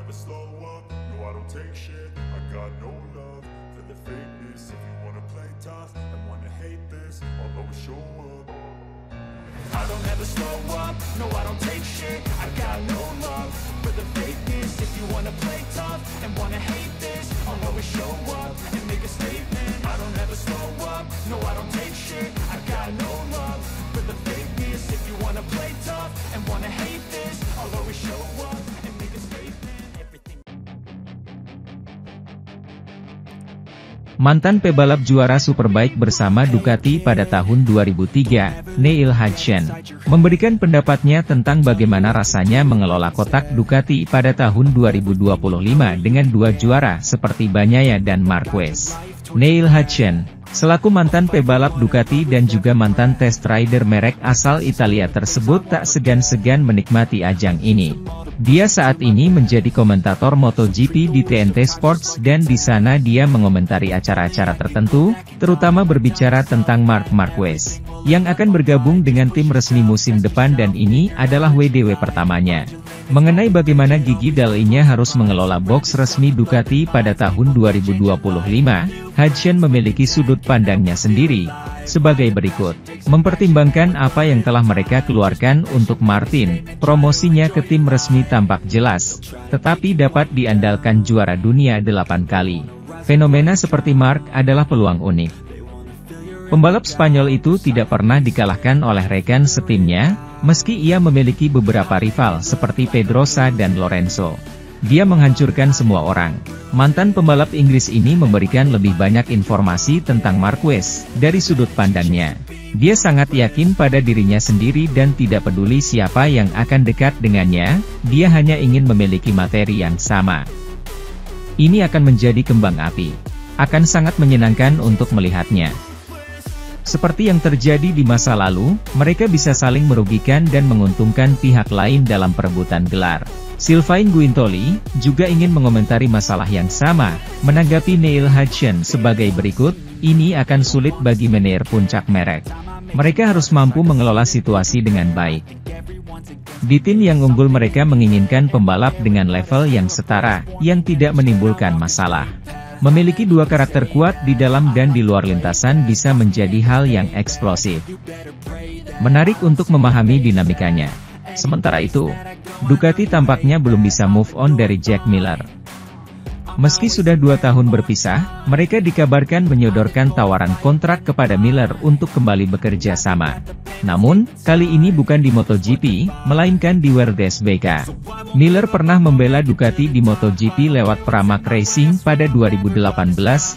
never slow up, no I don't take shit. I got no love for the fakeness. If you wanna play tough and wanna hate this, I'll always show up. I don't ever slow up, no I don't take shit. I got no love for the fakeness. If you wanna play tough and wanna hate this, I'll always show up and make a statement. I don't ever slow up, no I don't take shit. I got no love for the fakeness. If you wanna play tough and wanna hate this, I'll always show up and make a statement. Everything. Mantan pebalap juara Superbike bersama Ducati pada tahun 2003, Neil Hodgson, memberikan pendapatnya tentang bagaimana rasanya mengelola kotak Ducati pada tahun 2025 dengan dua juara seperti Bagnaia dan Marquez. Neil Hodgson, selaku mantan pebalap Ducati dan juga mantan test rider merek asal Italia tersebut tak segan-segan menikmati ajang ini. Dia saat ini menjadi komentator MotoGP di TNT Sports dan di sana dia mengomentari acara-acara tertentu, terutama berbicara tentang Marc Marquez, yang akan bergabung dengan tim resmi musim depan dan ini adalah WDW pertamanya. Mengenai bagaimana gigi dalinya harus mengelola box resmi Ducati pada tahun 2025, Hodgson memiliki sudut pandangnya sendiri, sebagai berikut. Mempertimbangkan apa yang telah mereka keluarkan untuk Martin, promosinya ke tim resmi tampak jelas, tetapi dapat diandalkan juara dunia 8 kali. Fenomena seperti Marc adalah peluang unik. Pembalap Spanyol itu tidak pernah dikalahkan oleh rekan setimnya, meski ia memiliki beberapa rival seperti Pedrosa dan Lorenzo. Dia menghancurkan semua orang. Mantan pembalap Inggris ini memberikan lebih banyak informasi tentang Marquez, dari sudut pandangnya. Dia sangat yakin pada dirinya sendiri dan tidak peduli siapa yang akan dekat dengannya, dia hanya ingin memiliki materi yang sama. Ini akan menjadi kembang api. Akan sangat menyenangkan untuk melihatnya. Seperti yang terjadi di masa lalu, mereka bisa saling merugikan dan menguntungkan pihak lain dalam perebutan gelar. Sylvain Guintoli juga ingin mengomentari masalah yang sama, menanggapi Neil Hodgson sebagai berikut, ini akan sulit bagi manajer puncak merek. Mereka harus mampu mengelola situasi dengan baik. Di tim yang unggul mereka menginginkan pembalap dengan level yang setara, yang tidak menimbulkan masalah. Memiliki dua karakter kuat di dalam dan di luar lintasan bisa menjadi hal yang eksplosif. Menarik untuk memahami dinamikanya. Sementara itu, Ducati tampaknya belum bisa move on dari Jack Miller. Meski sudah 2 tahun berpisah, mereka dikabarkan menyodorkan tawaran kontrak kepada Miller untuk kembali bekerja sama. Namun, kali ini bukan di MotoGP, melainkan di WRDSBK. Miller pernah membela Ducati di MotoGP lewat Pramac Racing pada 2018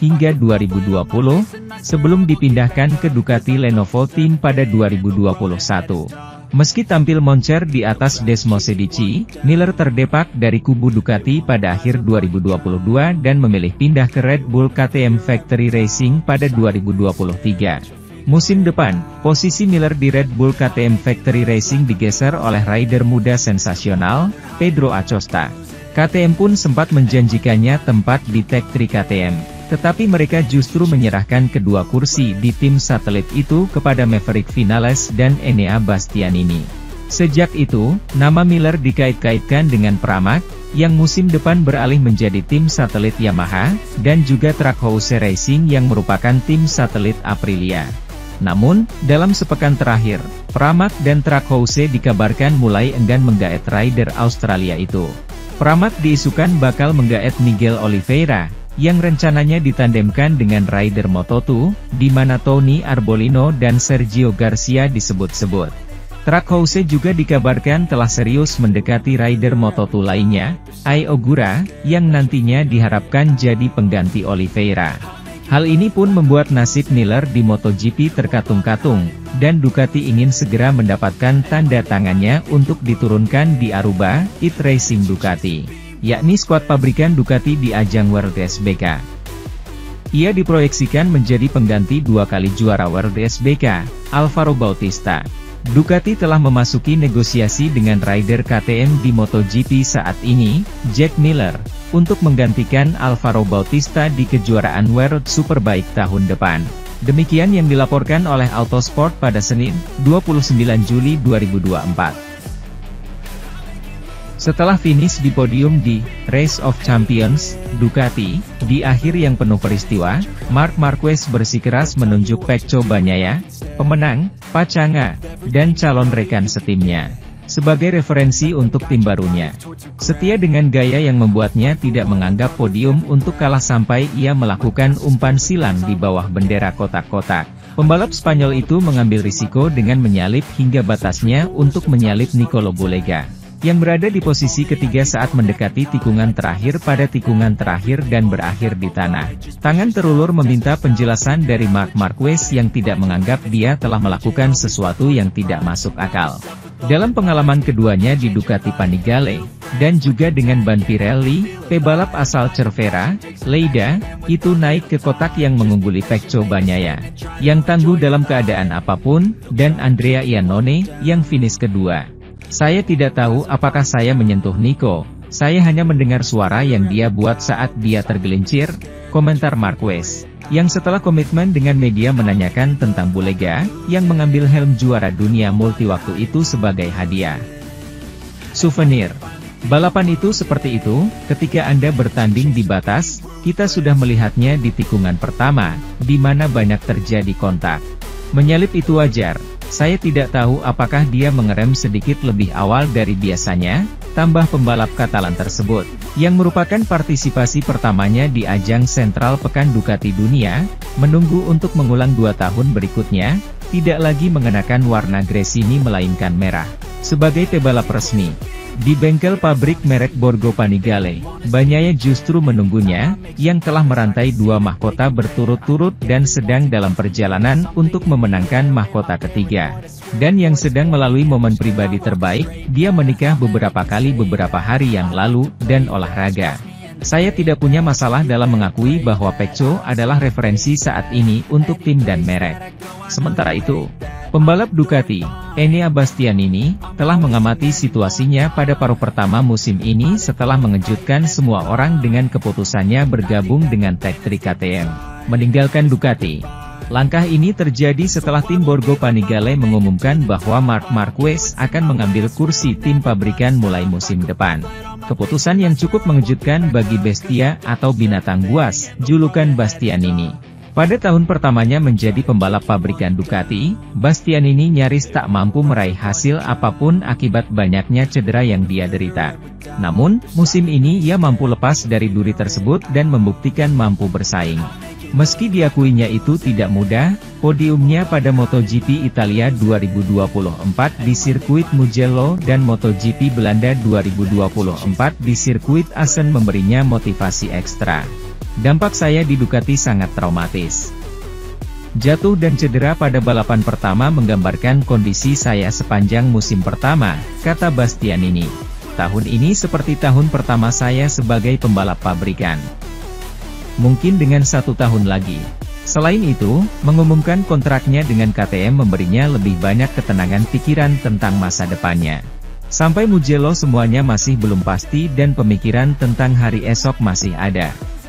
hingga 2020, sebelum dipindahkan ke Ducati Lenovo Team pada 2021. Meski tampil moncer di atas Desmosedici, Miller terdepak dari kubu Ducati pada akhir 2022 dan memilih pindah ke Red Bull KTM Factory Racing pada 2023. Musim depan, posisi Miller di Red Bull KTM Factory Racing digeser oleh rider muda sensasional, Pedro Acosta. KTM pun sempat menjanjikannya tempat di Tech 3 KTM. Tetapi mereka justru menyerahkan kedua kursi di tim satelit itu kepada Maverick Vinales dan Enea Bastianini. Sejak itu, nama Miller dikait-kaitkan dengan Pramac, yang musim depan beralih menjadi tim satelit Yamaha, dan juga Trackhouse Racing yang merupakan tim satelit Aprilia. Namun, dalam sepekan terakhir, Pramac dan Trackhouse dikabarkan mulai enggan menggaet rider Australia itu. Pramac diisukan bakal menggaet Miguel Oliveira, yang rencananya ditandemkan dengan rider Moto2, di mana Tony Arbolino dan Sergio Garcia disebut-sebut. Trackhouse juga dikabarkan telah serius mendekati rider Moto2 lainnya, Ai Ogura, yang nantinya diharapkan jadi pengganti Oliveira. Hal ini pun membuat nasib Miller di MotoGP terkatung-katung, dan Ducati ingin segera mendapatkan tanda tangannya untuk diturunkan di Aruba, It Racing Ducati, yakni skuad pabrikan Ducati di ajang WRDSBK. Ia diproyeksikan menjadi pengganti 2 kali juara WRDSBK, Alvaro Bautista. Ducati telah memasuki negosiasi dengan rider KTM di MotoGP saat ini, Jack Miller, untuk menggantikan Alvaro Bautista di kejuaraan World Superbike tahun depan. Demikian yang dilaporkan oleh Autosport pada Senin, 29 Juli 2024. Setelah finish di podium di Race of Champions, Ducati, di akhir yang penuh peristiwa, Marc Marquez bersikeras menunjuk Pecco Bagnaia, pemenang, pacangan, dan calon rekan setimnya, sebagai referensi untuk tim barunya. Setia dengan gaya yang membuatnya tidak menganggap podium untuk kalah sampai ia melakukan umpan silang di bawah bendera kotak-kotak. Pembalap Spanyol itu mengambil risiko dengan menyalip hingga batasnya untuk menyalip Nicolo Bulega, yang berada di posisi ketiga saat mendekati tikungan terakhir pada tikungan terakhir dan berakhir di tanah. Tangan terulur meminta penjelasan dari Marc Marquez yang tidak menganggap dia telah melakukan sesuatu yang tidak masuk akal. Dalam pengalaman keduanya di Ducati Panigale, dan juga dengan ban Pirelli, pebalap asal Cervera, Lleida, itu naik ke kotak yang mengungguli Pecco Bagnaia, yang tangguh dalam keadaan apapun, dan Andrea Iannone, yang finish kedua. Saya tidak tahu apakah saya menyentuh Nico, saya hanya mendengar suara yang dia buat saat dia tergelincir, komentar Marquez, yang setelah komitmen dengan media menanyakan tentang Bulega, yang mengambil helm juara dunia multi waktu itu sebagai hadiah. Souvenir. Balapan itu seperti itu, ketika Anda bertanding di batas, kita sudah melihatnya di tikungan pertama, di mana banyak terjadi kontak. Menyalip itu wajar. Saya tidak tahu apakah dia mengerem sedikit lebih awal dari biasanya, tambah pembalap Katalan tersebut, yang merupakan partisipasi pertamanya di ajang sentral Pekan Ducati Dunia, menunggu untuk mengulang 2 tahun berikutnya, tidak lagi mengenakan warna Gresini melainkan merah. Sebagai pebalap resmi, di bengkel pabrik merek Borgo Panigale, Bagnaia justru menunggunya, yang telah merantai 2 mahkota berturut-turut dan sedang dalam perjalanan untuk memenangkan mahkota ketiga. Dan yang sedang melalui momen pribadi terbaik, dia menikah beberapa kali beberapa hari yang lalu, dan olahraga. Saya tidak punya masalah dalam mengakui bahwa Pecco adalah referensi saat ini untuk tim dan merek. Sementara itu, pembalap Ducati, Enea Bastianini, telah mengamati situasinya pada paruh pertama musim ini setelah mengejutkan semua orang dengan keputusannya bergabung dengan Tech 3 KTM, meninggalkan Ducati. Langkah ini terjadi setelah tim Borgo Panigale mengumumkan bahwa Marc Marquez akan mengambil kursi tim pabrikan mulai musim depan. Keputusan yang cukup mengejutkan bagi Bestia atau binatang buas, julukan Bastianini. Pada tahun pertamanya menjadi pembalap pabrikan Ducati, Bastianini nyaris tak mampu meraih hasil apapun akibat banyaknya cedera yang dia derita. Namun, musim ini ia mampu lepas dari duri tersebut dan membuktikan mampu bersaing. Meski diakuinya itu tidak mudah, podiumnya pada MotoGP Italia 2024 di sirkuit Mugello dan MotoGP Belanda 2024 di sirkuit Assen memberinya motivasi ekstra. Dampak saya di Ducati sangat traumatis. Jatuh dan cedera pada balapan pertama menggambarkan kondisi saya sepanjang musim pertama, kata Bastianini. Tahun ini seperti tahun pertama saya sebagai pembalap pabrikan. Mungkin dengan 1 tahun lagi. Selain itu, mengumumkan kontraknya dengan KTM memberinya lebih banyak ketenangan pikiran tentang masa depannya. Sampai Mugello semuanya masih belum pasti dan pemikiran tentang hari esok masih ada.